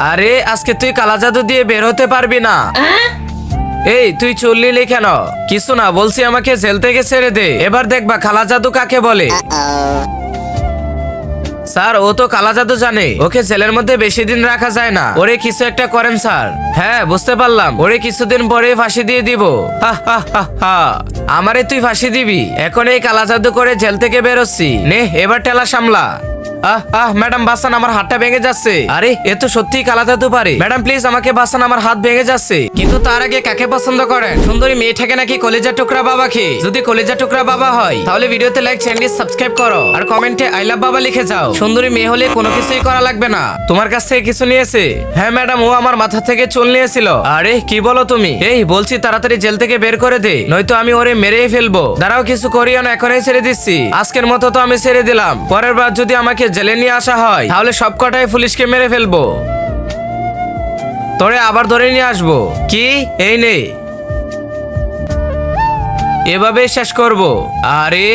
আরে আজকে তুই কালা জাদু দিয়ে বের হতে পারবি না। এই তুই চললি কেন? কিছু না, বলছি আমাকে জেল থেকে ছেড়ে দে। এবার দেখবা কালা জাদু কাকে বলে। স্যার ও তো কালা জাদু জানে, ওকে জেলের মধ্যে বেশি দিন রাখা যায় না। ওরে কিছু একটা করেন স্যার। হ্যাঁ বুঝতে পারলাম, ওরে কিছুদিন পরে ফাঁসি দিয়ে দিব। হা হা হা হা। আমারে তুই ফাঁসি দিবি? এখন এই কালা জাদু করে জেল থেকে বেরোচ্ছি, নে এবার ঠেলা সামলা। ম্যাডাম বাঁচান, আমার হাতটা ভেঙে যাচ্ছে। আরে এ তো সত্যিই কালা জাদু পারে। ম্যাডাম প্লিজ আমাকে বাঁচান, আমার হাত ভেঙে যাচ্ছে। কিন্তু তার আগে কাকে পছন্দ করেন? সুন্দরী মেয়েটাকে নাকি কলেজা টুকরা বাবাকে? যদি কলেজা টুকরা বাবা হয় তাহলে ভিডিওতে লাইক, চ্যানেলটি সাবস্ক্রাইব করো আর কমেন্টে আই লাভ বাবা লিখে যাও। সুন্দরী মেয়ে হলে কোনো কিছুই করা লাগবে না। তোমার কাছ থেকে কিছু নিয়েছে? হ্যাঁ ম্যাডাম, ও আমার মাথা থেকে চুল নিয়েছিল। আরে কি বলো তুমি? এই বলছি তাড়াতাড়ি জেল থেকে বের করে দে, নয়তো আমি ওরে মেরেই ফেলবো। দাঁড়াও, কিছু করিও না, এখনই ছেড়ে দিচ্ছি। আজকের মতো তো আমি ছেড়ে দিলাম, পরের বার যদি আমাকে জেলে নিয়ে আসা হয় তাহলে সব কটাই পুলিশকে মেরে ফেলবো। তোরে আবার ধরে নিয়ে আসবো। কি? এই নে, এভাবে শেষ করব। আরে